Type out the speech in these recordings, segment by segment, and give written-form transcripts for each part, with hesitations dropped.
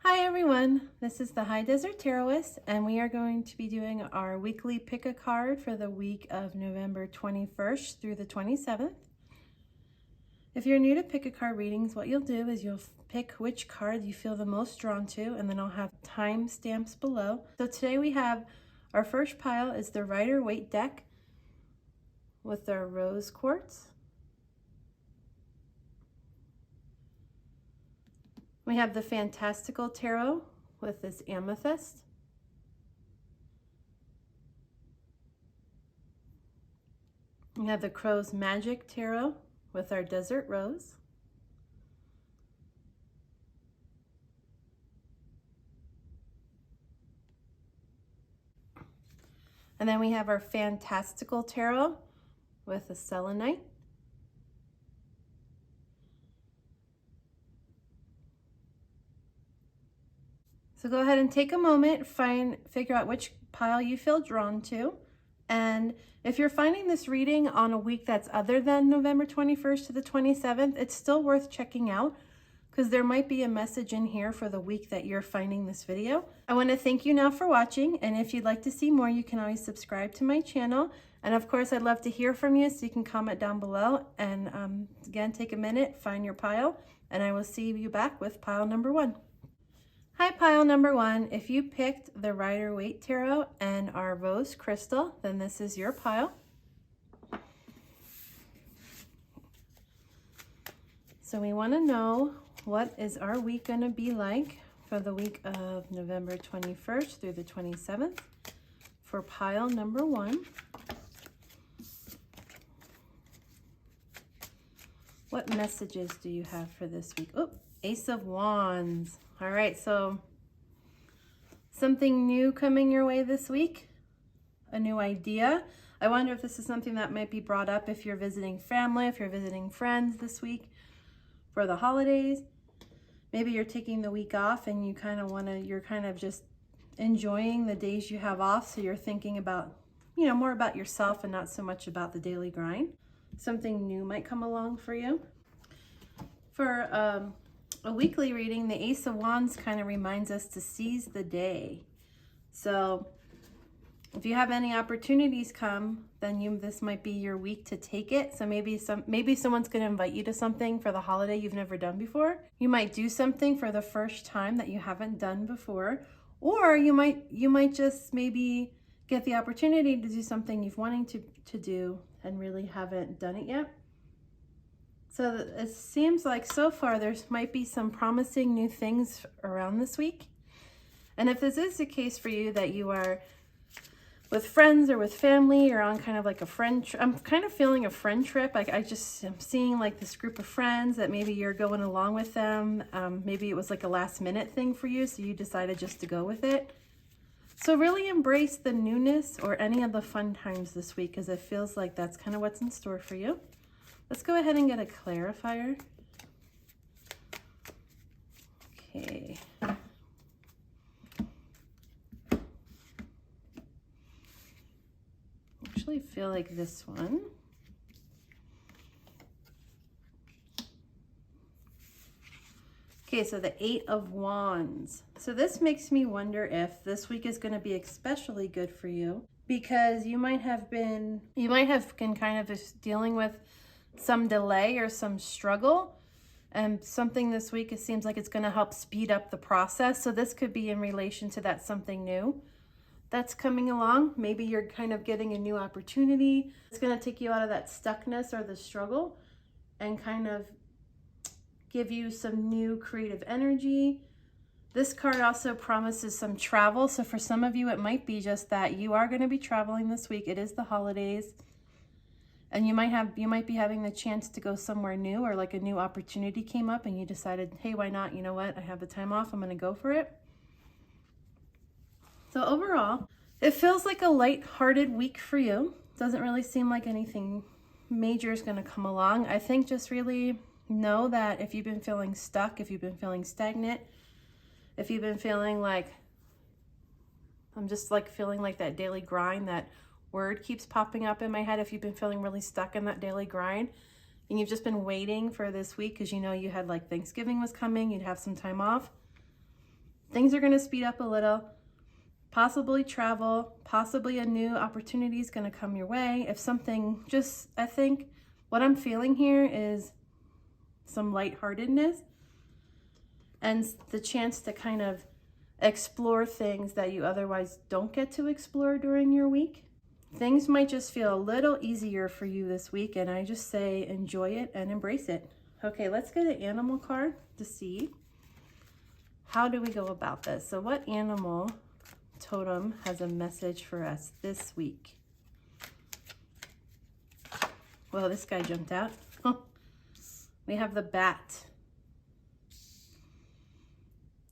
Hi everyone, this is the High Desert Tarotist, and we are going to be doing our weekly pick a card for the week of November 21st through the 27th. If you're new to pick a card readings, what you'll do is you'll pick which card you feel the most drawn to, and then I'll have time stamps below. So today we have our first pile is the Rider-Waite deck with our rose quartz. We have the Fantastical Tarot with this amethyst. We have the Crow's Magick Tarot with our desert rose. And then we have our Fantastical Tarot with the selenite. So go ahead and take a moment, figure out which pile you feel drawn to. And if you're finding this reading on a week that's other than November 21st to the 27th, it's still worth checking out because there might be a message in here for the week that you're finding this video. I want to thank you now for watching, and if you'd like to see more, you can always subscribe to my channel. And of course, I'd love to hear from you, so you can comment down below. And again, take a minute, find your pile, and I will see you back with pile number 1. Hi, pile number 1. If you picked the Rider-Waite Tarot and our rose crystal, then this is your pile. So we want to know, what is our week going to be like for the week of November 21st through the 27th for pile number 1. What messages do you have for this week? Oh, Ace of Wands. All right, so something new coming your way this week, a new idea. I wonder if this is something that might be brought up if you're visiting family, if you're visiting friends this week for the holidays. Maybe you're taking the week off and you kind of you're kind of just enjoying the days you have off. So you're thinking about, more about yourself and not so much about the daily grind. Something new might come along for you. For a weekly reading, the Ace of Wands kind of reminds us to seize the day. So if you have any opportunities come, then this might be your week to take it. So maybe someone's going to invite you to something for the holiday you've never done before. You might do something for the first time that you haven't done before, or you might just maybe get the opportunity to do something you've wanting to do and really haven't done it yet. So it seems like so far there might be some promising new things around this week. And if this is the case for you, that you are with friends or with family, or on kind of like a friend trip, I'm kind of feeling a friend trip. Like I'm seeing like this group of friends that maybe you're going along with them. Maybe it was like a last minute thing for you, so you decided just to go with it. So really embrace the newness or any of the fun times this week, because it feels like that's kind of what's in store for you. Let's go ahead and get a clarifier. Okay. Actually feel like this one. Okay, so the Eight of Wands. So this makes me wonder if this week is going to be especially good for you, because you might have been kind of just dealing with some delay or some struggle, and something this week, it seems like it's going to help speed up the process. So this could be in relation to that something new that's coming along. Maybe you're kind of getting a new opportunity. It's going to take you out of that stuckness or the struggle and kind of give you some new creative energy. This card also promises some travel. So for some of you, it might be just that you are going to be traveling this week. It is the holidays. And you might be having the chance to go somewhere new, or like a new opportunity came up and you decided, hey, why not? You know what? I have the time off. I'm going to go for it. So overall, it feels like a light-hearted week for you. Doesn't really seem like anything major is going to come along. I think just really know that if you've been feeling stuck, if you've been feeling stagnant, if you've been feeling like, I'm just like feeling like that daily grind, that word keeps popping up in my head. If you've been feeling really stuck in that daily grind and you've just been waiting for this week because you had like Thanksgiving was coming, you'd have some time off. things are going to speed up a little, possibly travel, possibly a new opportunity is going to come your way. If something just, I think what I'm feeling here is some lightheartedness and the chance to kind of explore things that you otherwise don't get to explore during your week. Things might just feel a little easier for you this week, and I just say enjoy it and embrace it. Okay, let's get an animal card to see. How do we go about this? So what animal totem has a message for us this week? Well, this guy jumped out. We have the bat.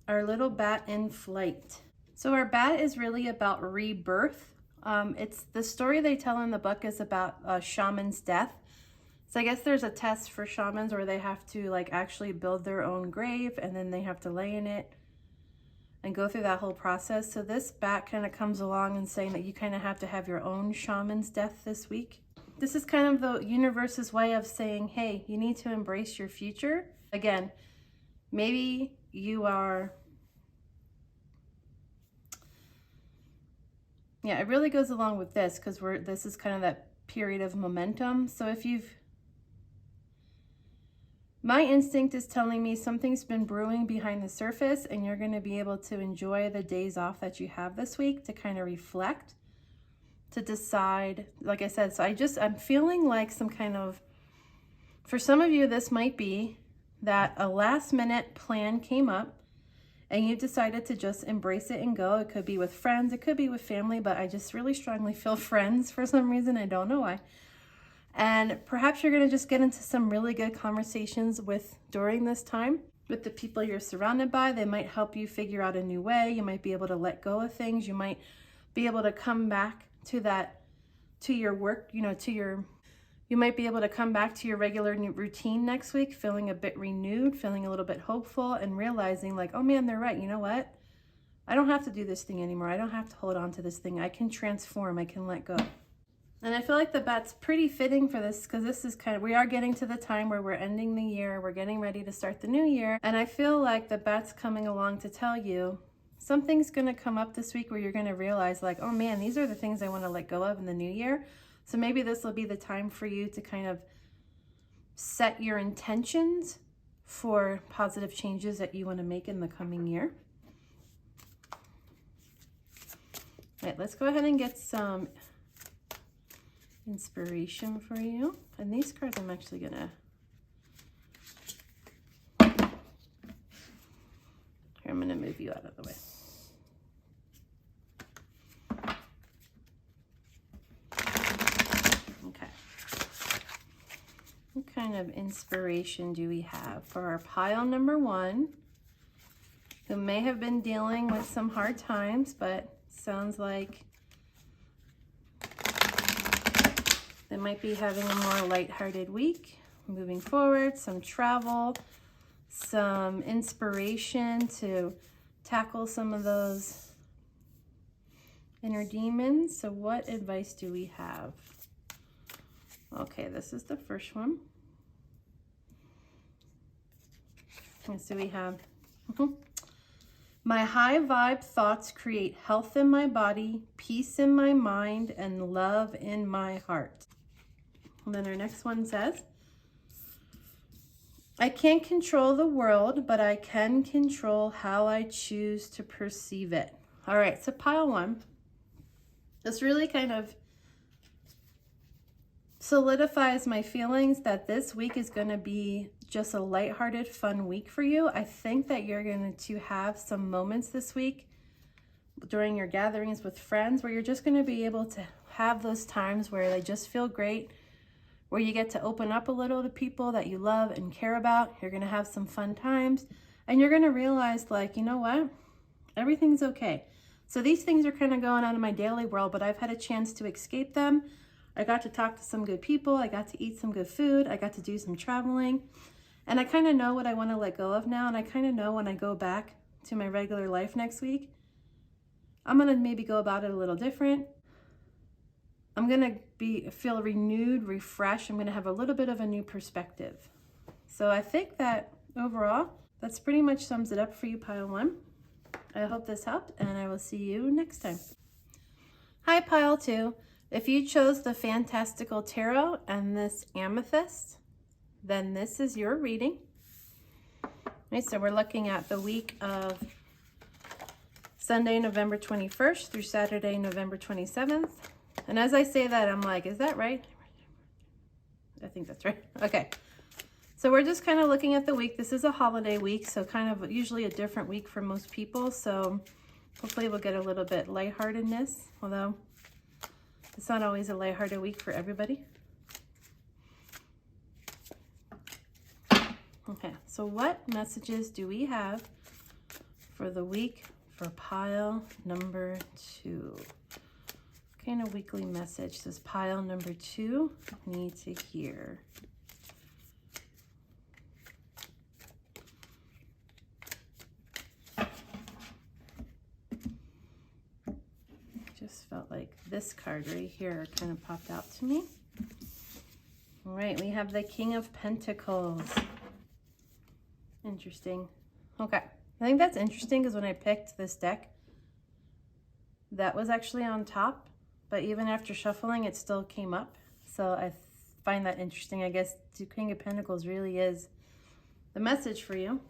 Our little bat in flight. So our bat is really about rebirth. It's the story they tell in the book is about a shaman's death. So I guess there's a test for shamans where they have to like actually build their own grave, and then they have to lay in it and go through that whole process. So this bat kind of comes along and saying that you kind of have to have your own shaman's death this week. This is kind of the universe's way of saying, hey, you need to embrace your future. Again, maybe you are, yeah, it really goes along with this because this is kind of that period of momentum. So if my instinct is telling me something's been brewing behind the surface, and you're going to be able to enjoy the days off that you have this week to kind of reflect, to decide, like I said. So I'm feeling like some kind of, for some of you, this might be that a last minute plan came up and you decided to just embrace it and go. It could be with friends, it could be with family, but I just really strongly feel friends for some reason. I don't know why. And perhaps you're going to just get into some really good conversations during this time with the people you're surrounded by. They might help you figure out a new way. You might be able to let go of things. You might be able to come back to your work, you might be able to come back to your regular routine next week feeling a bit renewed, feeling a little bit hopeful, and realizing like, oh man, they're right. You know what? I don't have to do this thing anymore. I don't have to hold on to this thing. I can transform. I can let go. And I feel like the bat's pretty fitting for this because this is we are getting to the time where we're ending the year. We're getting ready to start the new year. And I feel like the bat's coming along to tell you something's going to come up this week where you're going to realize like, oh man, these are the things I want to let go of in the new year. So maybe this will be the time for you to kind of set your intentions for positive changes that you want to make in the coming year. All right, let's go ahead and get some inspiration for you. And these cards I'm actually going to, I'm going to move you out of the way. Okay. What kind of inspiration do we have for our pile number one, who may have been dealing with some hard times, but sounds like they might be having a more lighthearted week moving forward, some travel, some inspiration to tackle some of those inner demons. So what advice do we have? Okay, this is the first one. And so we have, my high vibe thoughts create health in my body, peace in my mind, and love in my heart. And then our next one says, I can't control the world, but I can control how I choose to perceive it. All right, so pile one. This really kind of solidifies my feelings that this week is going to be just a lighthearted, fun week for you. I think that you're going to have some moments this week during your gatherings with friends where you're just going to be able to have those times where they just feel great, where you get to open up a little to people that you love and care about. You're going to have some fun times, and you're going to realize like, you know what? Everything's okay. So these things are kind of going on in my daily world, but I've had a chance to escape them. I got to talk to some good people. I got to eat some good food. I got to do some traveling, and I kind of know what I want to let go of now. And I kind of know when I go back to my regular life next week, I'm going to maybe go about it a little different. I'm going to feel renewed, refreshed. I'm going to have a little bit of a new perspective. So I think that overall, that's pretty much sums it up for you, pile one. I hope this helped, and I will see you next time. Hi, Pile 2. If you chose the Fantastical Tarot and this Amethyst, then this is your reading. Okay, so we're looking at the week of Sunday, November 21st through Saturday, November 27th. And as I say that, I'm like, is that right? I think that's right. Okay. So we're just kind of looking at the week. This is a holiday week, so kind of usually a different week for most people. So hopefully we'll get a little bit lightheartedness, although it's not always a lighthearted week for everybody. Okay, so what messages do we have for the week for pile number 2? What kind of weekly message does pile number 2 need to hear? Just felt like this card right here kind of popped out to me. All right, we have the King of Pentacles. Interesting. Okay, I think that's interesting because when I picked this deck, that was actually on top, but even after shuffling, it still came up. So I find that interesting. I guess the King of Pentacles really is the message for you.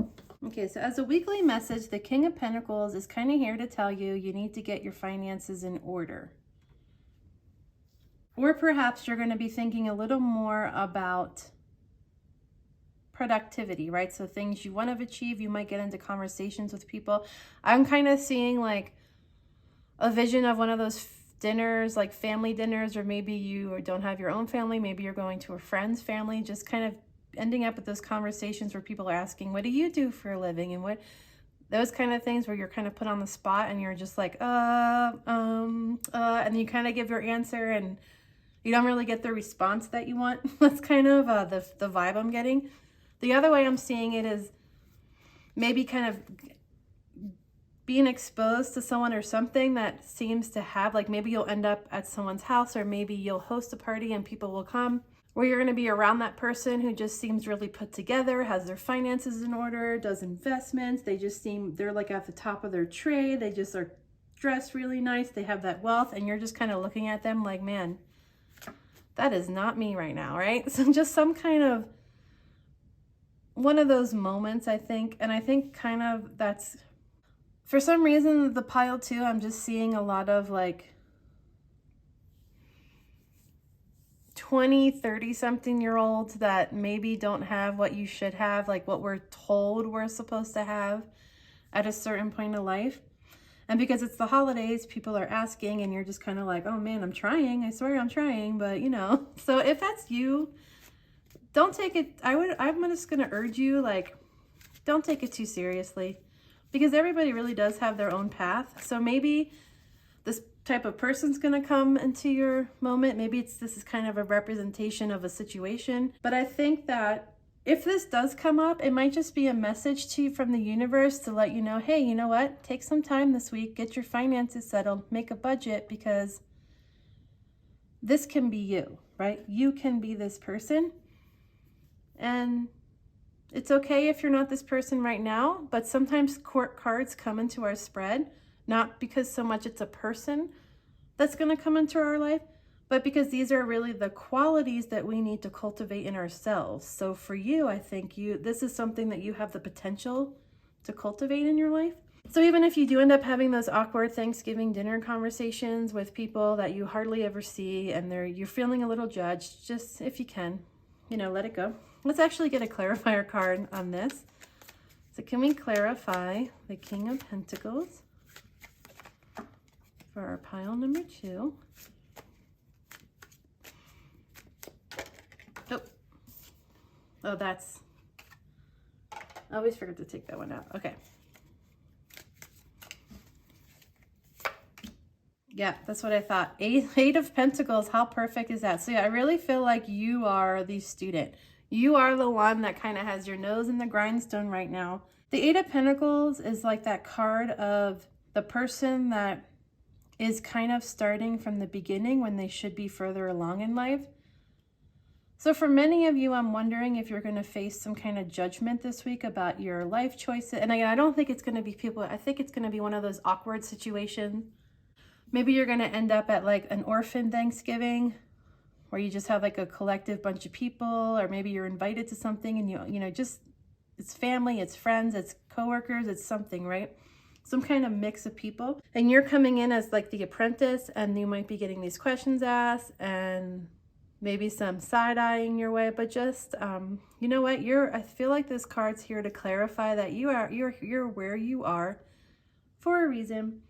Okay, so as a weekly message, the King of Pentacles is kind of here to tell you you need to get your finances in order. Or perhaps you're going to be thinking a little more about productivity, right? So things you want to achieve, you might get into conversations with people. I'm kind of seeing like a vision of one of those dinners, like family dinners, or maybe you don't have your own family, maybe you're going to a friend's family, just kind of ending up with those conversations where people are asking, what do you do for a living? And what, those kind of things where you're kind of put on the spot and you're just like, and you kind of give your answer and you don't really get the response that you want. That's kind of the vibe I'm getting. The other way I'm seeing it is maybe kind of being exposed to someone or something that seems to have, like maybe you'll end up at someone's house, or maybe you'll host a party and people will come, where you're going to be around that person who just seems really put together, has their finances in order, does investments. They just seem, they're like at the top of their trade. They just are dressed really nice. They have that wealth, and you're just kind of looking at them like, man, that is not me right now, right? So just some kind of one of those moments, I think. And I think kind of that's, for some reason, the pile 2, I'm just seeing a lot of like 20, 30 something year olds that maybe don't have what you should have, like what we're told we're supposed to have at a certain point in life. And because it's the holidays, people are asking, and you're just kind of like, oh man, I'm trying. I swear I'm trying, but you know. So if that's you, don't take it, I'm just going to urge you, like, don't take it too seriously, because everybody really does have their own path. So maybe this type of person's going to come into your moment. Maybe this is kind of a representation of a situation. But I think that if this does come up, it might just be a message to you from the universe to let you know, hey, you know what? Take some time this week, get your finances settled, make a budget, because this can be you, right? You can be this person. And it's okay if you're not this person right now, but sometimes court cards come into our spread, not because so much it's a person that's going to come into our life, but because these are really the qualities that we need to cultivate in ourselves. So for you, I think this is something that you have the potential to cultivate in your life. So even if you do end up having those awkward Thanksgiving dinner conversations with people that you hardly ever see, and you're feeling a little judged, just if you can, let it go. Let's actually get a clarifier card on this. So can we clarify the King of Pentacles for our pile number 2? Oh, I always forget to take that one out. Okay. Yeah, that's what I thought. Eight of Pentacles, how perfect is that? So yeah, I really feel like you are the student. You are the one that kind of has your nose in the grindstone right now. The Eight of Pentacles is like that card of the person that is kind of starting from the beginning when they should be further along in life. So for many of you, I'm wondering if you're going to face some kind of judgment this week about your life choices. And again, I don't think it's going to be people. I think it's going to be one of those awkward situations. Maybe you're going to end up at like an orphan Thanksgiving where you just have like a collective bunch of people, or maybe you're invited to something and you know, just it's family, it's friends, it's coworkers, it's something, right? Some kind of mix of people. And you're coming in as like the apprentice, and you might be getting these questions asked and maybe some side-eyeing your way, but just, you know what, I feel like this card's here to clarify that you're where you are for a reason.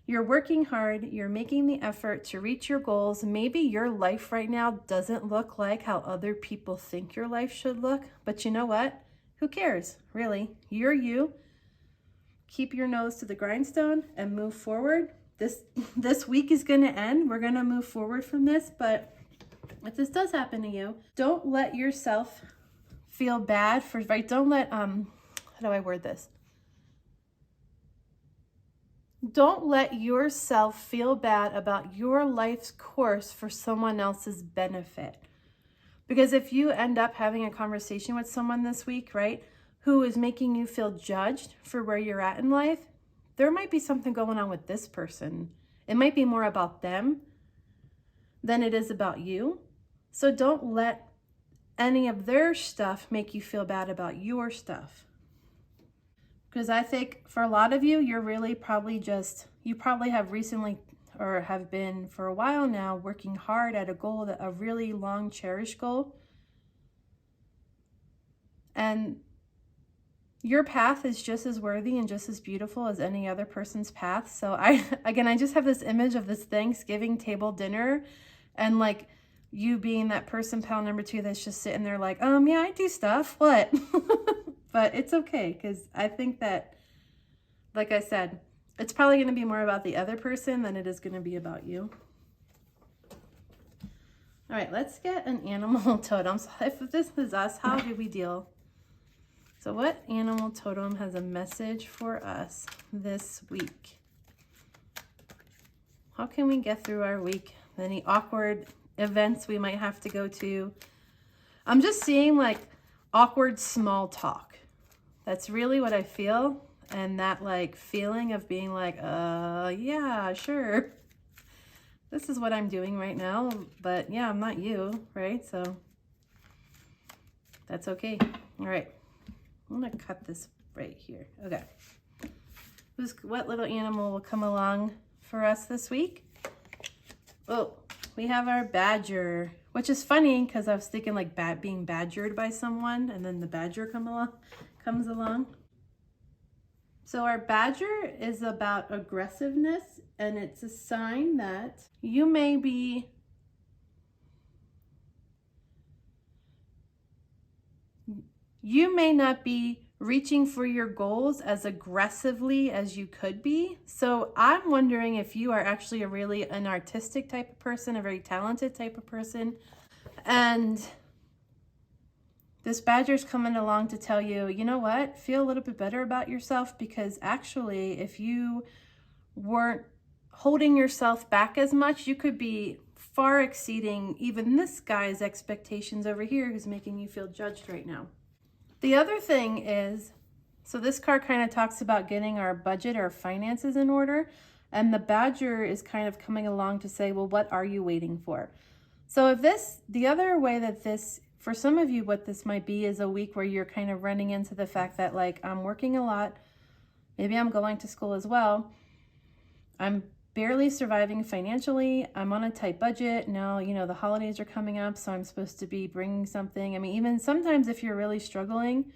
You're working hard, you're making the effort to reach your goals. Maybe your life right now doesn't look like how other people think your life should look, but you know what? Who cares, really? You're you. Keep your nose to the grindstone and move forward. This week is gonna end. We're gonna move forward from this, but if this does happen to you, don't let yourself feel bad for, right? Don't let, how do I word this? Don't let yourself feel bad about your life's course for someone else's benefit. Because if you end up having a conversation with someone this week, right, who is making you feel judged for where you're at in life, there might be something going on with this person. It might be more about them than it is about you. So don't let any of their stuff make you feel bad about your stuff. Because I think for a lot of you, you're really probably you probably have recently or have been for a while now working hard at a goal, a really long cherished goal. And your path is just as worthy and just as beautiful as any other person's path. So I just have this image of this Thanksgiving table dinner and like you being that person, pal number 2, that's just sitting there like, yeah, I do stuff. What? But it's okay, because I think that, like I said, it's probably going to be more about the other person than it is going to be about you. All right, let's get an animal totem. So if this is us, how do we deal? So what animal totem has a message for us this week? How can we get through our week? Any awkward events we might have to go to? I'm just seeing like awkward small talk. That's really what I feel. And that like feeling of being like, yeah, sure. This is what I'm doing right now. But yeah, I'm not you, right? So that's okay. All right. I'm going to cut this right here. Okay. What little animal will come along for us this week? Oh, we have our badger, which is funny because I was thinking like being badgered by someone, and then the badger comes along. So our badger is about aggressiveness, and it's a sign that you may not be reaching for your goals as aggressively as you could be. So I'm wondering if you are actually an artistic type of person, a very talented type of person. And this badger's coming along to tell you, you know what, feel a little bit better about yourself, because actually if you weren't holding yourself back as much, you could be far exceeding even this guy's expectations over here who's making you feel judged right now. The other thing is, so this card kind of talks about getting our budget, our finances in order, and the badger is kind of coming along to say, well, what are you waiting for? So the other way that this, for some of you, what this might be is a week where you're kind of running into the fact that like, I'm working a lot, maybe I'm going to school as well, I'm barely surviving financially, I'm on a tight budget. Now, you know, the holidays are coming up, so I'm supposed to be bringing something. I mean, even sometimes if you're really struggling,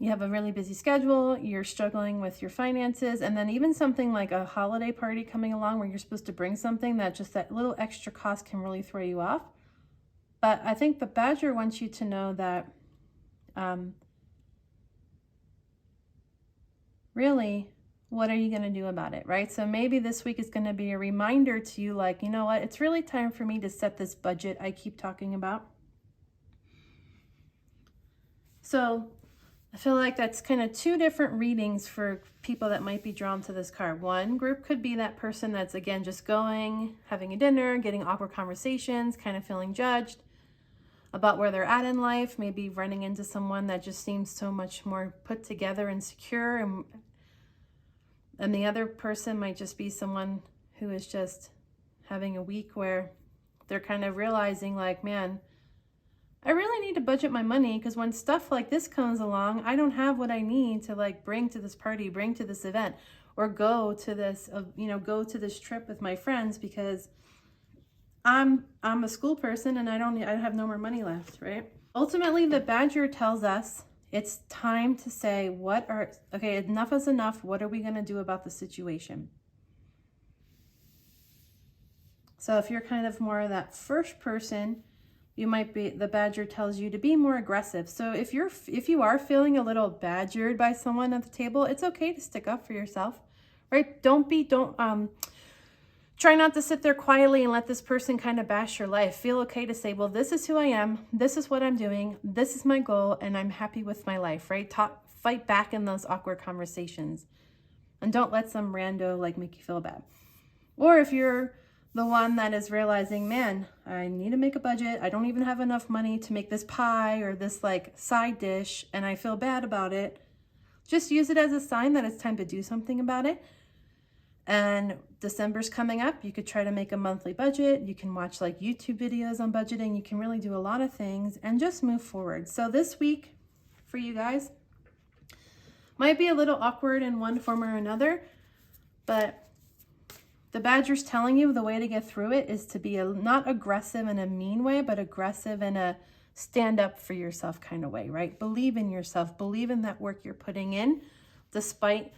you have a really busy schedule, you're struggling with your finances, and then even something like a holiday party coming along where you're supposed to bring something, that just that little extra cost can really throw you off. But I think the badger wants you to know that really, what are you going to do about it, right? So maybe this week is going to be a reminder to you, like, you know what, it's really time for me to set this budget I keep talking about. So I feel like that's kind of two different readings for people that might be drawn to this card. One group could be that person that's, again, just going, having a dinner, getting awkward conversations, kind of feeling judged about where they're at in life, maybe running into someone that just seems so much more put together and secure. And the other person might just be someone who is just having a week where they're kind of realizing like, man, I really need to budget my money, because when stuff like this comes along, I don't have what I need to like bring to this party, bring to this event, or go to this, go to this trip with my friends, because I'm a school person and I have no more money left, right? Ultimately, the Badger tells us it's time to say, okay, enough is enough. What are we going to do about the situation? So if you're kind of more of that first person, the Badger tells you to be more aggressive. So if you are feeling a little badgered by someone at the table, it's okay to stick up for yourself, right? Try not to sit there quietly and let this person kind of bash your life. Feel okay to say, well, this is who I am. This is what I'm doing. This is my goal, and I'm happy with my life, right? Fight back in those awkward conversations, and don't let some rando like make you feel bad. Or if you're the one that is realizing, man, I need to make a budget. I don't even have enough money to make this pie or this like side dish, and I feel bad about it. Just use it as a sign that it's time to do something about it. And December's coming up. You could try to make a monthly budget. You can watch like YouTube videos on budgeting. You can really do a lot of things and just move forward. So this week for you guys might be a little awkward in one form or another, but the Badger's telling you the way to get through it is to be not aggressive in a mean way, but aggressive in a stand up for yourself kind of way, right? Believe in yourself. Believe in that work you're putting in, despite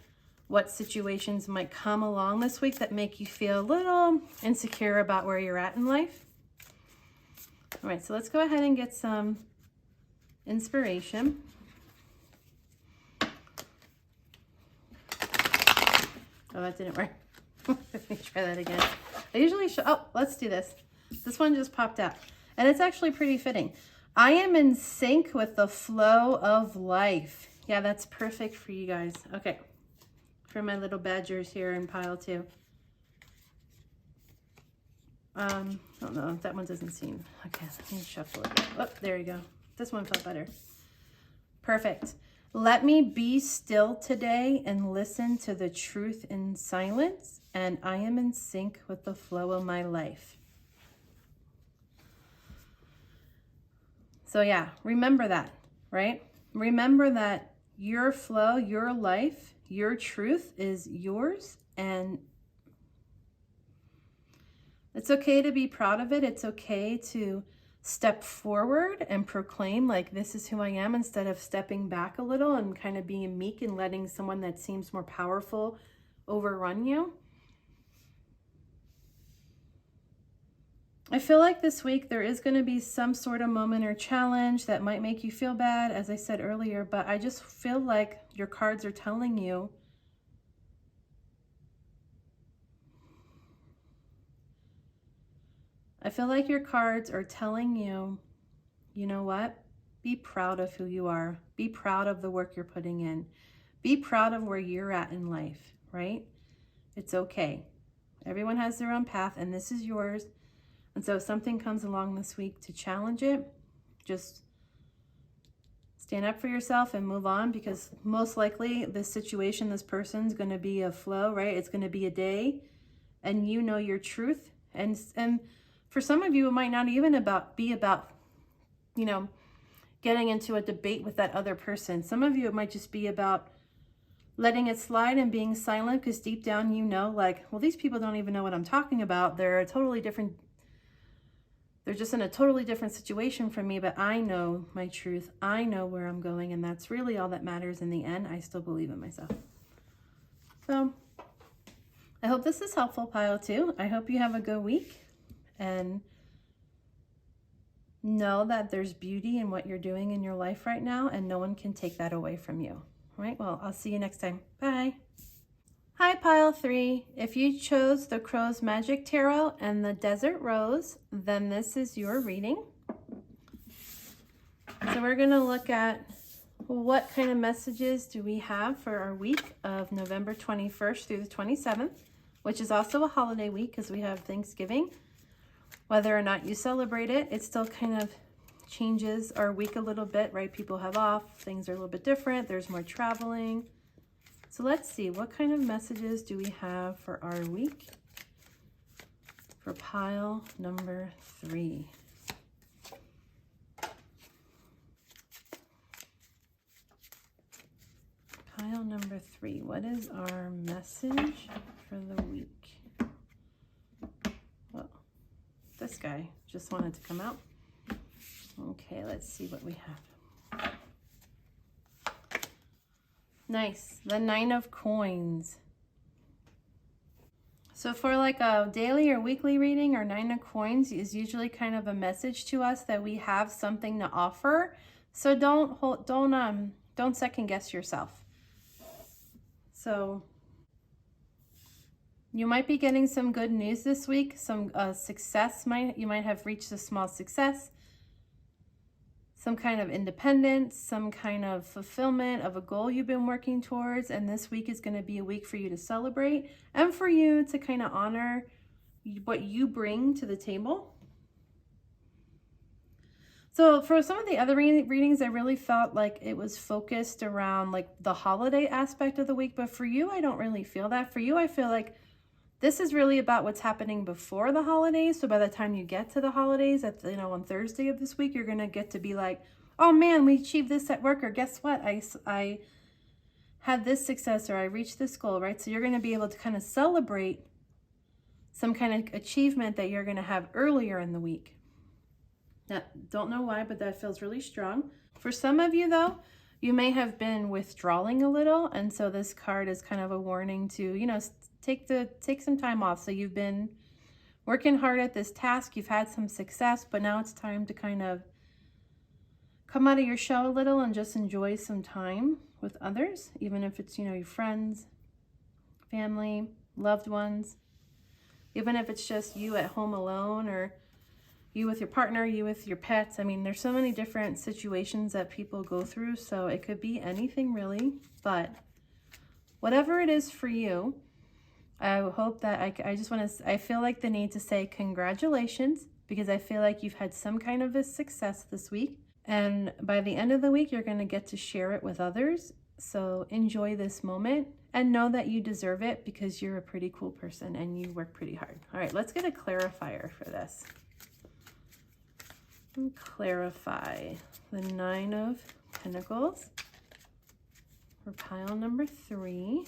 what situations might come along this week that make you feel a little insecure about where you're at in life. All right, so let's go ahead and get some inspiration. Oh, that didn't work. Let me try that again. I usually let's do this. This one just popped out, and it's actually pretty fitting. I am in sync with the flow of life. Yeah, that's perfect for you guys. Okay. For my little Badgers here in pile 2. Oh no, that one doesn't seem, okay, let me shuffle it. Oh, there you go. This one felt better. Perfect. Let me be still today and listen to the truth in silence, and I am in sync with the flow of my life. So yeah, remember that, right? Remember that your flow, your life, your truth is yours, and it's okay to be proud of it. It's okay to step forward and proclaim like, this is who I am, instead of stepping back a little and kind of being meek and letting someone that seems more powerful overrun you. I feel like this week there is going to be some sort of moment or challenge that might make you feel bad, as I said earlier, but I just feel like your cards are telling you you know what? Be proud of who you are. Be proud of the work you're putting in. Be proud of where you're at in life, right? It's okay. Everyone has their own path, and this is yours. And so if something comes along this week to challenge it, just stand up for yourself and move on, because most likely this situation, this person's going to be a flow, right? It's going to be a day, and you know your truth. And for some of you, it might not even be about, getting into a debate with that other person. Some of you, it might just be about letting it slide and being silent, because deep down, like, well, these people don't even know what I'm talking about. They're just in a totally different situation from me, but I know my truth. I know where I'm going, and that's really all that matters in the end. I still believe in myself. So I hope this is helpful, pile 2. I hope you have a good week, and know that there's beauty in what you're doing in your life right now, and no one can take that away from you. All right, well, I'll see you next time. Bye. Hi, pile 3. If you chose the Crow's Magic Tarot and the Desert Rose, then this is your reading. So we're going to look at What kind of messages do we have for our week of November 21st through the 27th, which is also a holiday week because we have Thanksgiving. Whether or not you celebrate it, it still kind of changes our week a little bit, right? People have off, things are a little bit different, there's more traveling. So let's see, what kind of messages do we have for our week for pile number 3? Pile number 3, what is our message for the week? Well, this guy just wanted to come out. Okay, let's see what we have. Nice, the 9 of coins. So for like a daily or weekly reading, our 9 of coins is usually kind of a message to us that we have something to offer. So don't second guess yourself. So you might be getting some good news this week, some success. You might have reached a small success, some kind of independence, some kind of fulfillment of a goal you've been working towards. And this week is going to be a week for you to celebrate and for you to kind of honor what you bring to the table. So for some of the other readings, I really felt like it was focused around like the holiday aspect of the week. But for you, I don't really feel that. For you, I feel like this is really about what's happening before the holidays. So by the time you get to the holidays, on Thursday of this week, you're going to get to be like, oh man, we achieved this at work. Or guess what? I had this success, or I reached this goal, right? So you're going to be able to kind of celebrate some kind of achievement that you're going to have earlier in the week. Now, don't know why, but that feels really strong. For some of you though, you may have been withdrawing a little. And so this card is kind of a warning to, take some time off. So you've been working hard at this task. You've had some success, but now it's time to kind of come out of your shell a little and just enjoy some time with others, even if it's, your friends, family, loved ones, even if it's just you at home alone, or you with your partner, you with your pets. I mean, there's so many different situations that people go through, so it could be anything really, but whatever it is for you, I hope that I feel like the need to say congratulations, because I feel like you've had some kind of a success this week. And by the end of the week, you're going to get to share it with others. So enjoy this moment and know that you deserve it, because you're a pretty cool person and you work pretty hard. All right, let's get a clarifier for this. And clarify the 9 of Pentacles for pile number 3.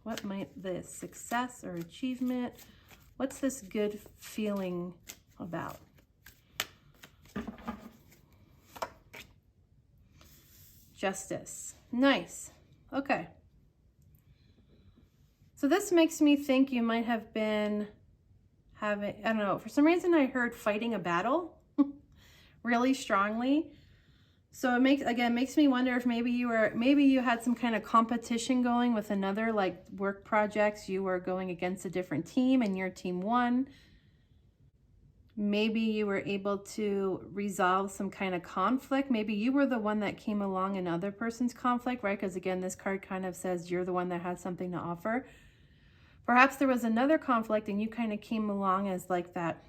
What might this success or achievement, what's this good feeling about? Justice. Nice. Okay. So this makes me think you might have been having, I don't know, for some reason I heard fighting a battle really strongly. So it makes me wonder if maybe you had some kind of competition going with another, like work projects. You were going against a different team and your team won. Maybe you were able to resolve some kind of conflict. Maybe you were the one that came along in other person's conflict, right? Because again, this card kind of says you're the one that has something to offer. Perhaps there was another conflict and you kind of came along as like that,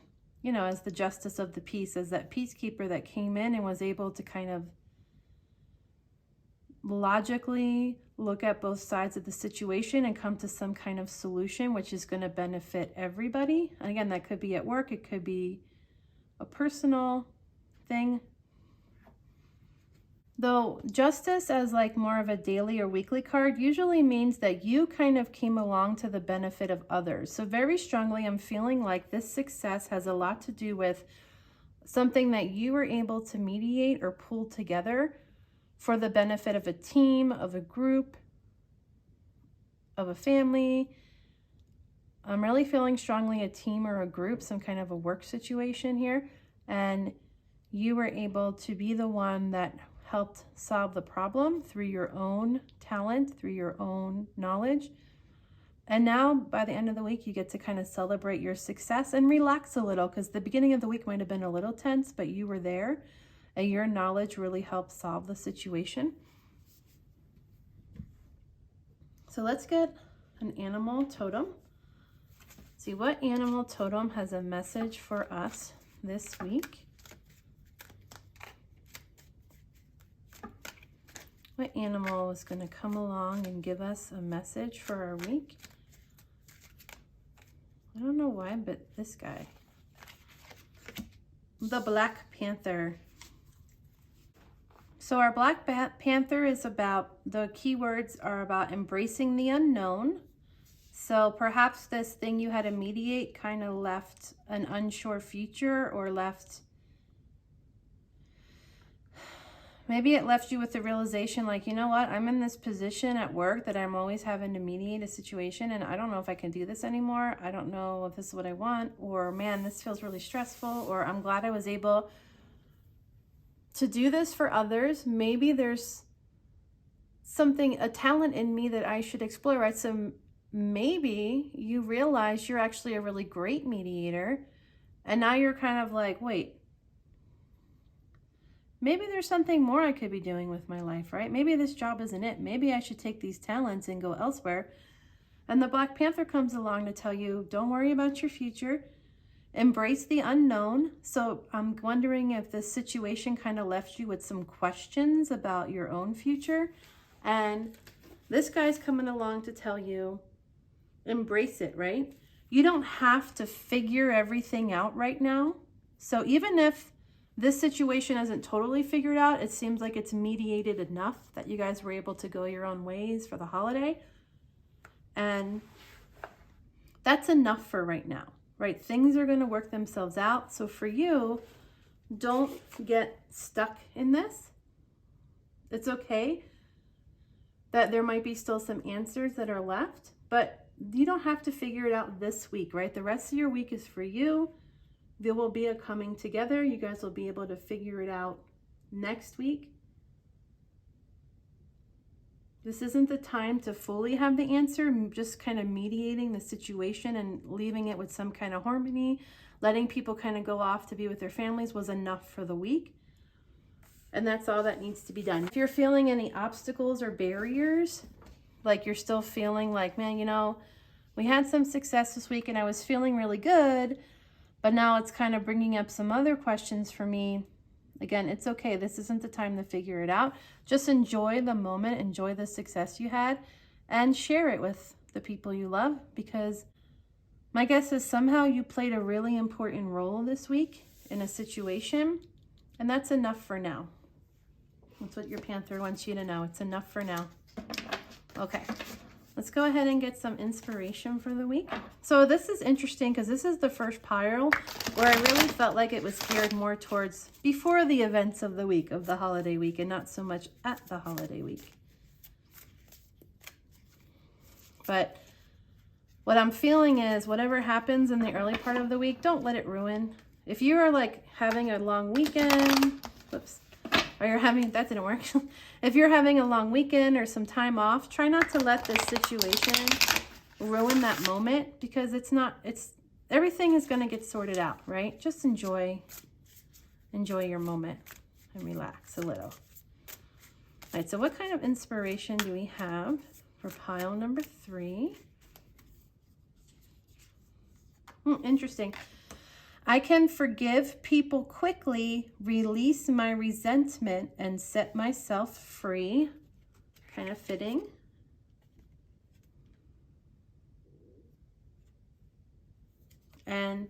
as the justice of the peace, as that peacekeeper that came in and was able to kind of logically look at both sides of the situation and come to some kind of solution which is going to benefit everybody. And again, that could be at work, it could be a personal thing. Though justice as like more of a daily or weekly card usually means that you kind of came along to the benefit of others. So very strongly, I'm feeling like this success has a lot to do with something that you were able to mediate or pull together for the benefit of a team, of a group, of a family. I'm really feeling strongly a team or a group, some kind of a work situation here. And you were able to be the one that helped solve the problem through your own talent, through your own knowledge. And now by the end of the week, you get to kind of celebrate your success and relax a little, because the beginning of the week might have been a little tense, but you were there and your knowledge really helped solve the situation. So let's get an animal totem. See what animal totem has a message for us this week. What animal is going to come along and give us a message for our week? I don't know why, but this guy. The Black Panther. So our Black Panther is about, the keywords are about embracing the unknown. So perhaps this thing you had to mediate kind of left an unsure future, or left, maybe it left you with the realization like, you know what, I'm in this position at work that I'm always having to mediate a situation, and I don't know if I can do this anymore. I don't know if this is what I want, or man, this feels really stressful, or I'm glad I was able to do this for others. Maybe there's something, a talent in me that I should explore, right? So maybe you realize you're actually a really great mediator, and now you're kind of like, wait, maybe there's something more I could be doing with my life, right? Maybe this job isn't it. Maybe I should take these talents and go elsewhere. And the Black Panther comes along to tell you, don't worry about your future. Embrace the unknown. So I'm wondering if this situation kind of left you with some questions about your own future. And this guy's coming along to tell you, embrace it, right? You don't have to figure everything out right now. So even if this situation isn't totally figured out, it seems like it's mediated enough that you guys were able to go your own ways for the holiday. And that's enough for right now, right? Things are going to work themselves out. So for you, don't get stuck in this. It's okay that there might be still some answers that are left, but you don't have to figure it out this week, right? The rest of your week is for you. There will be a coming together. You guys will be able to figure it out next week. This isn't the time to fully have the answer. Just kind of mediating the situation and leaving it with some kind of harmony, letting people kind of go off to be with their families was enough for the week. And that's all that needs to be done. If you're feeling any obstacles or barriers, like you're still feeling like, man, you know, we had some success this week and I was feeling really good, but now it's kind of bringing up some other questions for me. Again, it's okay. This isn't the time to figure it out. Just enjoy the moment, enjoy the success you had, and share it with the people you love, because my guess is somehow you played a really important role this week in a situation, and that's enough for now. That's what your Panther wants you to know. It's enough for now. Okay. Let's go ahead and get some inspiration for the week. So this is interesting because this is the first pile where I really felt like it was geared more towards before the events of the week, of the holiday week, and not so much at the holiday week. But what I'm feeling is whatever happens in the early part of the week, don't let it ruin. If you are like having a long weekend, whoops, or you're having, that didn't work. If you're having a long weekend or some time off, try not to let this situation ruin that moment, because everything is going to get sorted out, right? Just enjoy your moment and relax a little. All right, so what kind of inspiration do we have for pile number 3? Interesting. I can forgive people quickly, release my resentment, and set myself free. Kind of fitting. And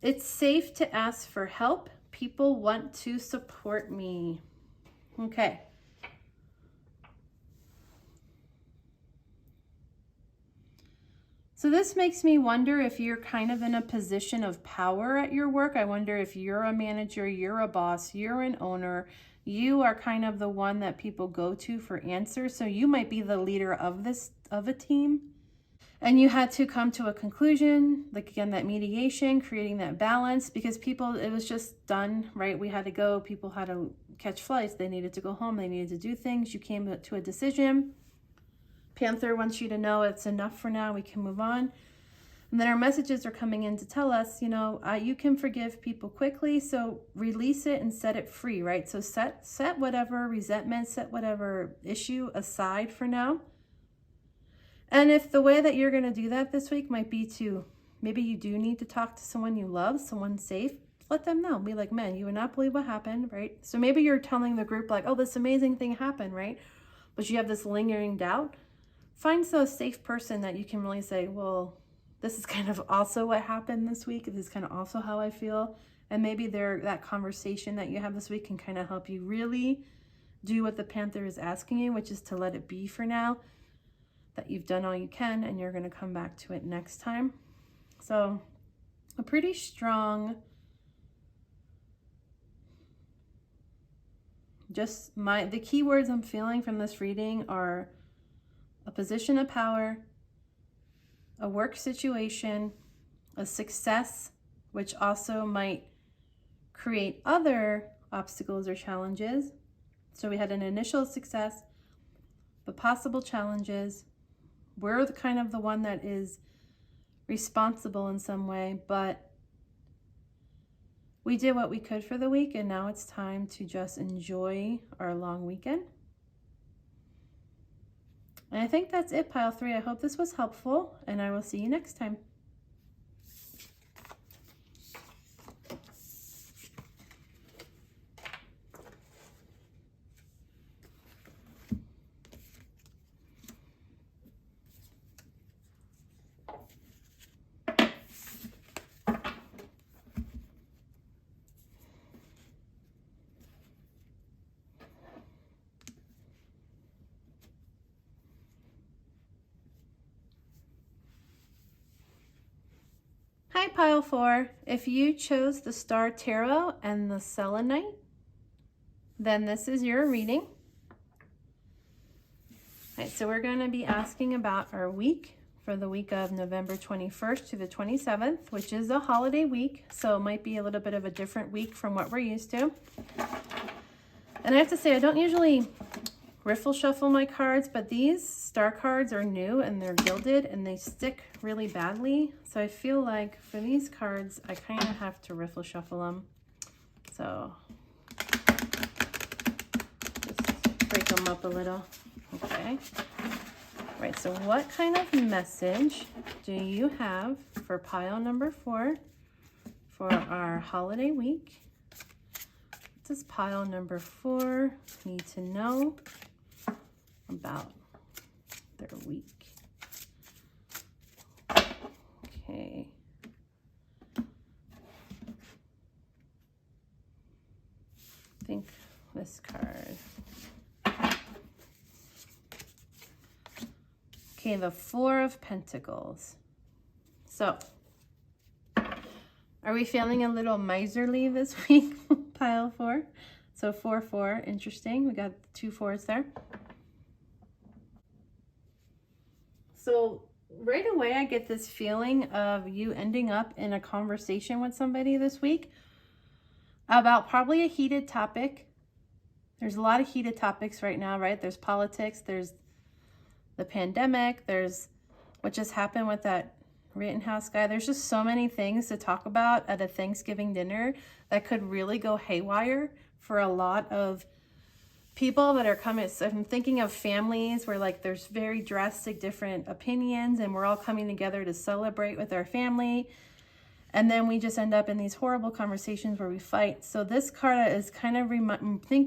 it's safe to ask for help. People want to support me. Okay. So this makes me wonder if you're kind of in a position of power at your work. I wonder if you're a manager, you're a boss, you're an owner, you are kind of the one that people go to for answers. So you might be the leader of a team, and you had to come to a conclusion, like again, that mediation, creating that balance, because people, it was just done, right? We had to go, people had to catch flights, they needed to go home, they needed to do things. You came to a decision. Panther wants you to know it's enough for now, we can move on. And then our messages are coming in to tell us, you know, you can forgive people quickly, so release it and set it free, right? So set whatever resentment, set whatever issue aside for now. And if the way that you're going to do that this week might be to, maybe you do need to talk to someone you love, someone safe, let them know. Be like, man, you would not believe what happened, right? So maybe you're telling the group like, oh, this amazing thing happened, right? But you have this lingering doubt. Find a safe person that you can really say, well, this is kind of also what happened this week. This is kind of also how I feel. And maybe that conversation that you have this week can kind of help you really do what the Panther is asking you, which is to let it be for now, that you've done all you can and you're going to come back to it next time. So a pretty strong, the keywords I'm feeling from this reading are a position of power, a work situation, a success, which also might create other obstacles or challenges. So we had an initial success, but possible challenges. We're kind of the one that is responsible in some way, but we did what we could for the week, and now it's time to just enjoy our long weekend. And I think that's it, pile 3. I hope this was helpful, and I will see you next time. Hi, pile 4. If you chose the Star Tarot and the Selenite, then this is your reading. All right, so we're going to be asking about our week for the week of November 21st to the 27th, which is a holiday week, so it might be a little bit of a different week from what we're used to. And I have to say, I don't usually riffle shuffle my cards, but these star cards are new and they're gilded and they stick really badly. So I feel like for these cards, I kind of have to riffle shuffle them. So just break them up a little. Okay. Right, so what kind of message do you have for pile number 4 for our holiday week? What does pile number 4 need to know about their week? Okay. I think this card. Okay, the 4 of Pentacles. So, are we feeling a little miserly this week, pile 4? So 4, 4, interesting. We got 2 4s there. So right away, I get this feeling of you ending up in a conversation with somebody this week about probably a heated topic. There's a lot of heated topics right now, right? There's politics, there's the pandemic, there's what just happened with that Rittenhouse guy. There's just so many things to talk about at a Thanksgiving dinner that could really go haywire for a lot of people that are coming. So I'm thinking of families where like there's very drastic different opinions and we're all coming together to celebrate with our family. And then we just end up in these horrible conversations where we fight. So this card is kind of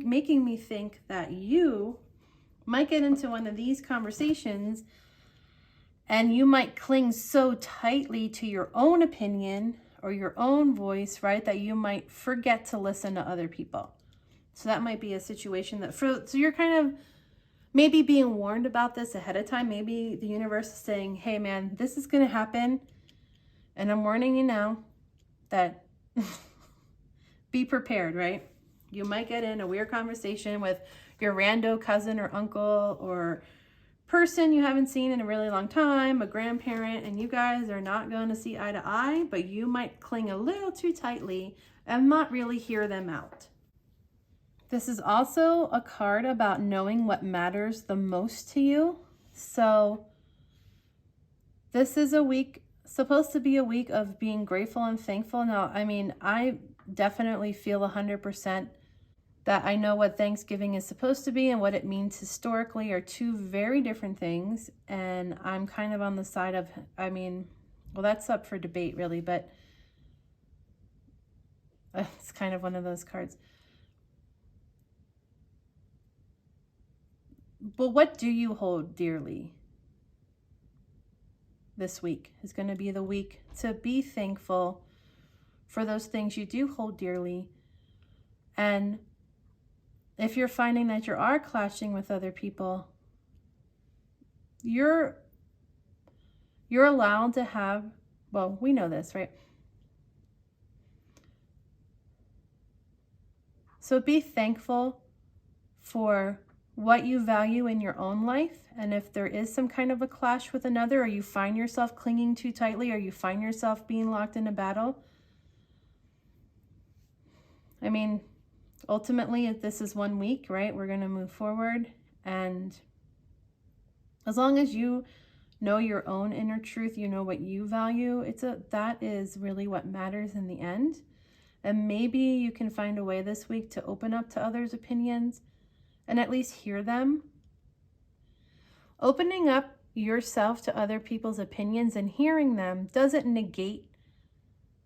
making me think that you might get into one of these conversations and you might cling so tightly to your own opinion or your own voice, right, that you might forget to listen to other people. So that might be a situation that, so you're kind of maybe being warned about this ahead of time. Maybe the universe is saying, hey man, this is going to happen. And I'm warning you now that be prepared, right? You might get in a weird conversation with your rando cousin or uncle or person you haven't seen in a really long time, a grandparent, and you guys are not going to see eye to eye, but you might cling a little too tightly and not really hear them out. This is also a card about knowing what matters the most to you. So this is a week, supposed to be a week of being grateful and thankful. Now, I mean, I definitely feel 100% that I know what Thanksgiving is supposed to be and what it means historically are two very different things. And I'm kind of on the side of, I mean, well, that's up for debate really, but it's kind of one of those cards. But what do you hold dearly? This week is going to be the week to be thankful for those things you do hold dearly. And if you're finding that you are clashing with other people, you're allowed to have, well, we know this, right? So be thankful for what you value in your own life. And if there is some kind of a clash with another, or you find yourself clinging too tightly, or you find yourself being locked in a battle, I mean, ultimately, if this is 1 week, right, we're going to move forward. And as long as you know your own inner truth, you know what you value, that is really what matters in the end. And maybe you can find a way this week to open up to others' opinions and at least hear them. Opening up yourself to other people's opinions and hearing them doesn't negate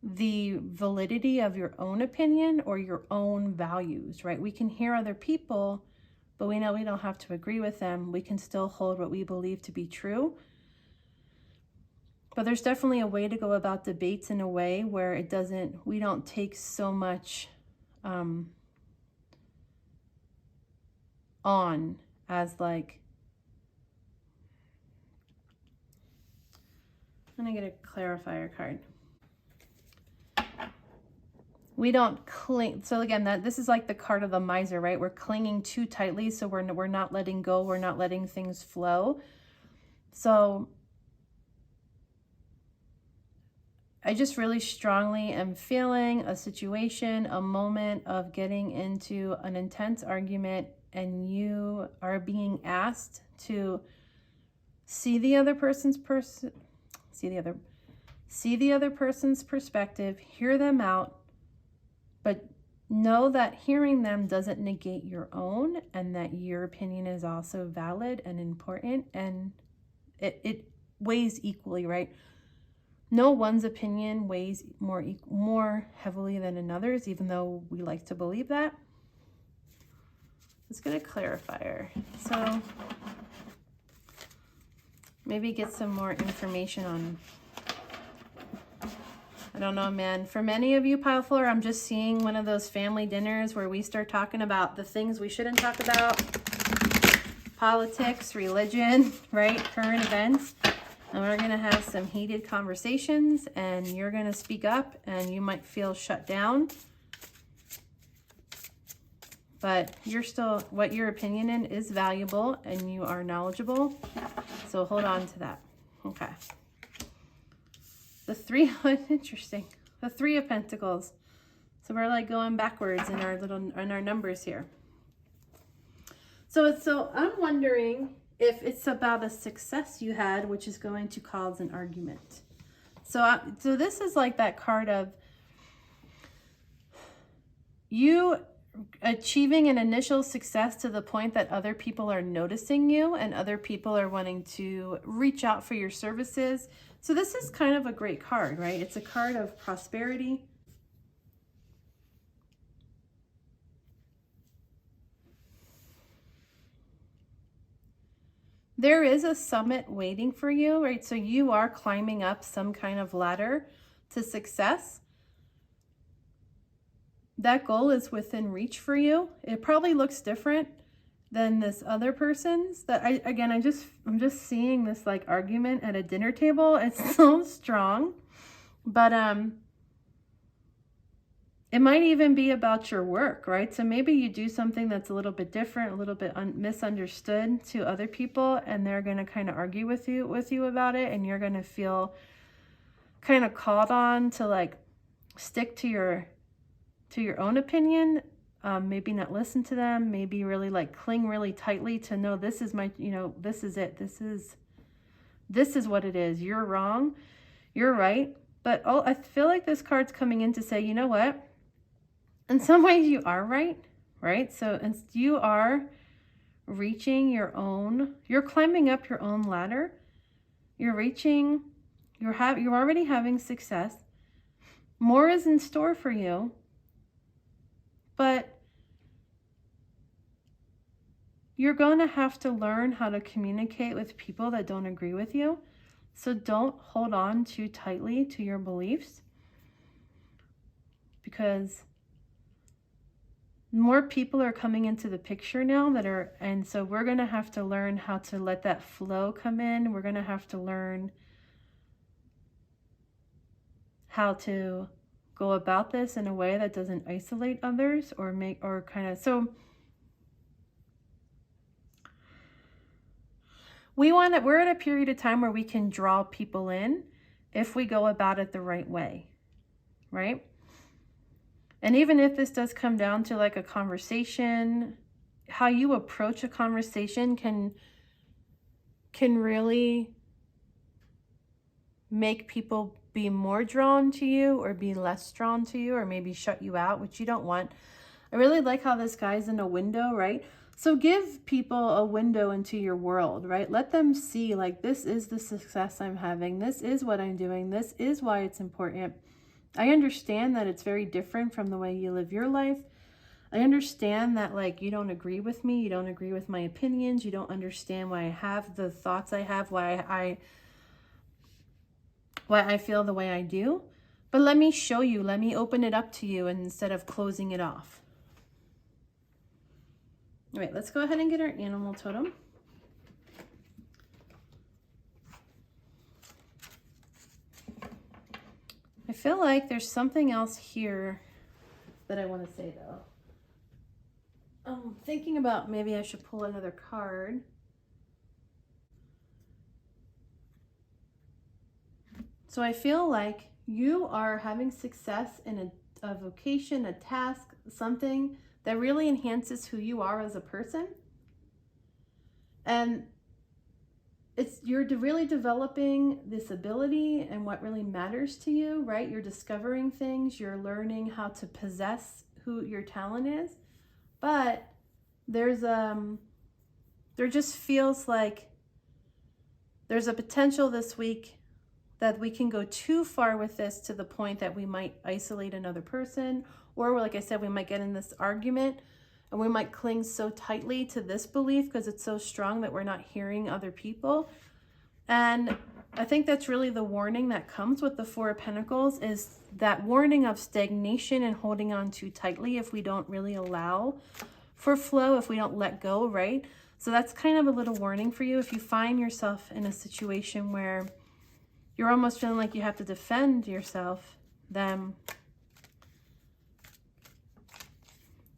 the validity of your own opinion or your own values, right? We can hear other people, but we know we don't have to agree with them. We can still hold what we believe to be true. But there's definitely a way to go about debates in a way where we don't take so much on as like, I'm gonna get a clarifier card. We don't cling. So again, this is like the card of the miser, right? We're clinging too tightly, so we're not letting go. We're not letting things flow. So I just really strongly am feeling a situation, a moment of getting into an intense argument, and you are being asked to see the other person's perspective, hear them out, but know that hearing them doesn't negate your own, and that your opinion is also valid and important, and it weighs equally, right? No one's opinion weighs more heavily than another's, even though we like to believe that. Let's get a clarifier. So maybe get some more information on, I don't know, man. For many of you, Pile Fuller, I'm just seeing one of those family dinners where we start talking about the things we shouldn't talk about. Politics, religion, right? Current events. And we're going to have some heated conversations, and you're going to speak up, and you might feel shut down. But you're still, what your opinion in is valuable, and you are knowledgeable. So hold on to that. Okay. The three, interesting. The Three of Pentacles. So we're like going backwards in our numbers here. So I'm wondering if it's about a success you had, which is going to cause an argument. So this is like that card of you achieving an initial success to the point that other people are noticing you and other people are wanting to reach out for your services. So this is kind of a great card, right? It's a card of prosperity. There is a summit waiting for you, right? So you are climbing up some kind of ladder to success. That goal is within reach for you. It probably looks different than this other person's. I'm just seeing this like argument at a dinner table. It's so strong, but it might even be about your work, right? So maybe you do something that's a little bit different, a little bit misunderstood to other people, and they're going to kind of argue with you about it, and you're going to feel kind of called on to like stick to your own opinion, maybe not listen to them, maybe really like cling really tightly to no, this is my, this is it. This is what it is. You're wrong. You're right. But I feel like this card's coming in to say, you know what? In some ways you are right, right? So and you are reaching your own, you're climbing up your own ladder. You're reaching, you're already having success. More is in store for you, but you're going to have to learn how to communicate with people that don't agree with you. So don't hold on too tightly to your beliefs, because more people are coming into the picture now and so we're going to have to learn how to let that flow come in. We're going to have to learn how to go about this in a way that doesn't isolate others or so we're at a period of time where we can draw people in if we go about it the right way, right? And even if this does come down to like a conversation, how you approach a conversation can really make people be more drawn to you or be less drawn to you, or maybe shut you out, which you don't want. I really like how this guy's in a window, right? So give people a window into your world, right? Let them see, like, this is the success I'm having. This is what I'm doing. This is why it's important. I understand that it's very different from the way you live your life. I understand that, like, you don't agree with me. You don't agree with my opinions. You don't understand why I have the thoughts I have, why I feel the way I do. But let me show you. Let me open it up to you instead of closing it off. All right, let's go ahead and get our animal totem. I feel like there's something else here that I want to say, though. I'm thinking about maybe I should pull another card. So I feel like you are having success in a vocation, a task, something that really enhances who you are as a person. And you're really developing this ability and what really matters to you, right? You're discovering things, you're learning how to possess who your talent is. But there just feels like there's a potential this week that we can go too far with this to the point that we might isolate another person, or like I said, we might get in this argument and we might cling so tightly to this belief because it's so strong that we're not hearing other people. And I think that's really the warning that comes with the Four of Pentacles, is that warning of stagnation and holding on too tightly if we don't really allow for flow, if we don't let go, right? So that's kind of a little warning for you. If you find yourself in a situation where you're almost feeling like you have to defend yourself, then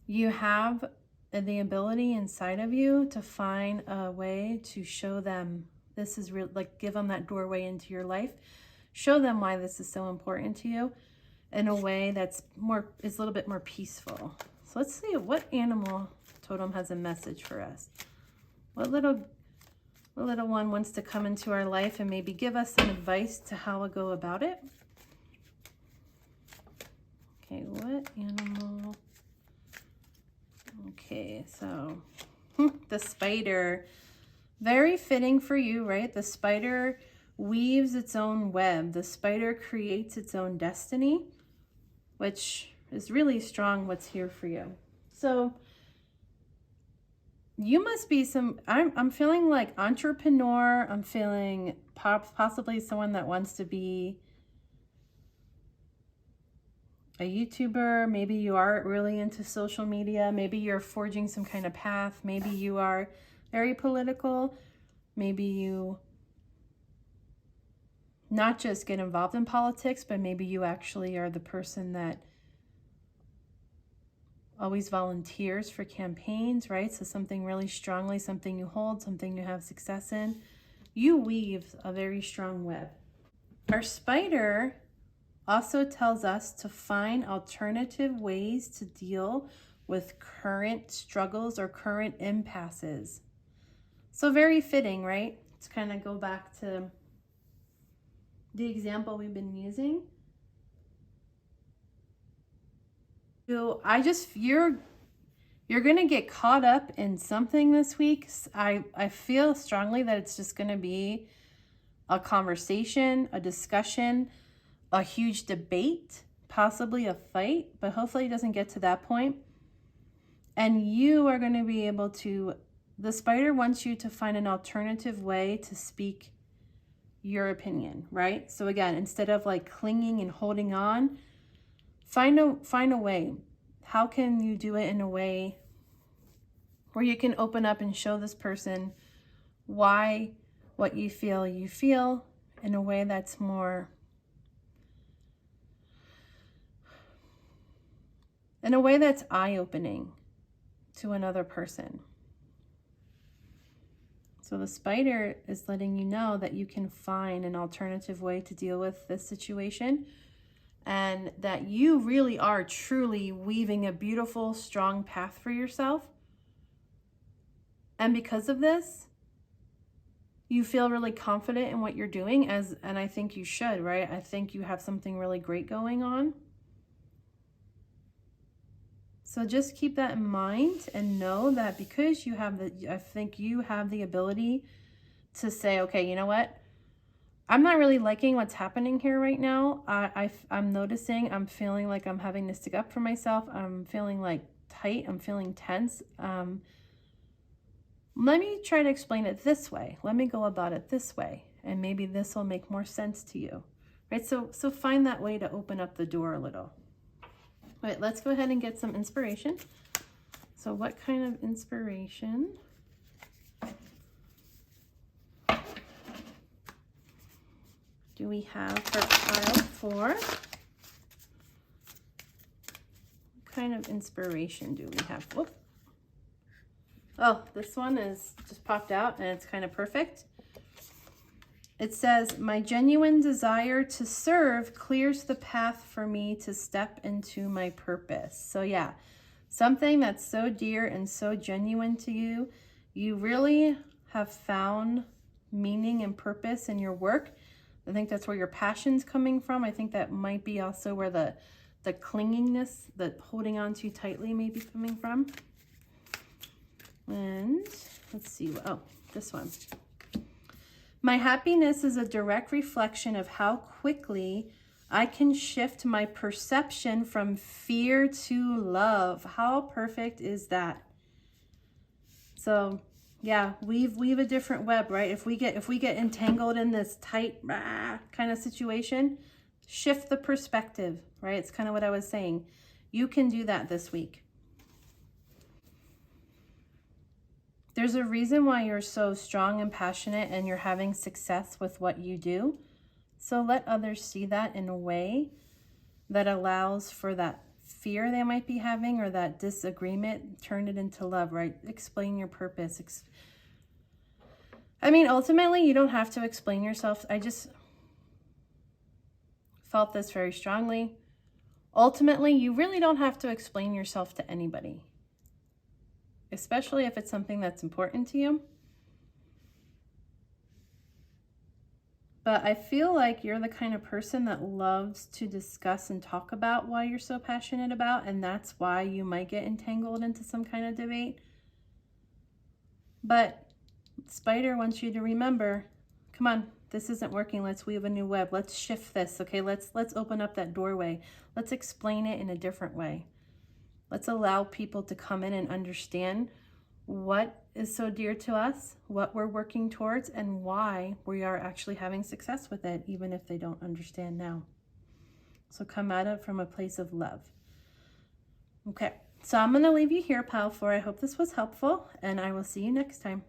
you have the ability inside of you to find a way to show them this is real, like give them that doorway into your life. Show them why this is so important to you in a way that's is a little bit more peaceful. So let's see what animal totem has a message for us. What little one wants to come into our life and maybe give us some advice to how to go about it. Okay, what animal? Okay, so the spider. Very fitting for you, right? The spider weaves its own web. The spider creates its own destiny, which is really strong what's here for you. So you must be I'm feeling like entrepreneur. I'm feeling possibly someone that wants to be a YouTuber. Maybe you are really into social media. Maybe you're forging some kind of path. Maybe you are very political. Maybe you not just get involved in politics, but maybe you actually are the person that always volunteers for campaigns, right? So something really strongly, something you hold, something you have success in. You weave a very strong web. Our spider also tells us to find alternative ways to deal with current struggles or current impasses. So very fitting, right? To kind of go back to the example we've been using. So you're You're going to get caught up in something this week. I feel strongly that it's just going to be a conversation, a discussion, a huge debate, possibly a fight, but hopefully it doesn't get to that point. And you are going to be able to, the spider wants you to find an alternative way to speak your opinion, right? So again, instead of like clinging and holding on, find a way. How can you do it in a way where you can open up and show this person why what you feel in a way that's more, in a way that's eye-opening to another person. So the spider is letting you know that you can find an alternative way to deal with this situation, and that you really are truly weaving a beautiful, strong path for yourself. And because of this, you feel really confident in what you're doing, and I think you should, right? I think you have something really great going on. So just keep that in mind and know that because you have I think you have the ability to say, okay, you know what? I'm not really liking what's happening here right now. I'm noticing, I'm feeling like I'm having to stick up for myself. I'm feeling like tight. I'm feeling tense. Let me try to explain it this way. Let me go about it this way. And maybe this will make more sense to you, right? So find that way to open up the door a little. All right, let's go ahead and get some inspiration. So what kind of inspiration do we have for pile 4? What kind of inspiration do we have? Whoop. Oh, this one is just popped out and it's kind of perfect. It says, my genuine desire to serve clears the path for me to step into my purpose. So yeah, something that's so dear and so genuine to you, you really have found meaning and purpose in your work. I think that's where your passion's coming from. I think that might be also where the clingingness, the holding on too tightly may be coming from. And let's see, oh, this one. My happiness is a direct reflection of how quickly I can shift my perception from fear to love. How perfect is that? So yeah, weave a different web, right? If we get entangled in this tight kind of situation, shift the perspective, right? It's kind of what I was saying. You can do that this week. There's a reason why you're so strong and passionate and you're having success with what you do. So let others see that in a way that allows for that fear they might be having or that disagreement, turn it into love, right? Explain your purpose. I mean, ultimately, you don't have to explain yourself. I just felt this very strongly. Ultimately, you really don't have to explain yourself to anybody, especially if it's something that's important to you. But I feel like you're the kind of person that loves to discuss and talk about what you're so passionate about, and that's why you might get entangled into some kind of debate. But Spider wants you to remember, come on, this isn't working. Let's weave a new web. Let's shift this, okay? Let's open up that doorway. Let's explain it in a different way. Let's allow people to come in and understand what is so dear to us, what we're working towards, and why we are actually having success with it, even if they don't understand now. So come at it from a place of love. Okay, so I'm going to leave you here, pile 4. I hope this was helpful, and I will see you next time.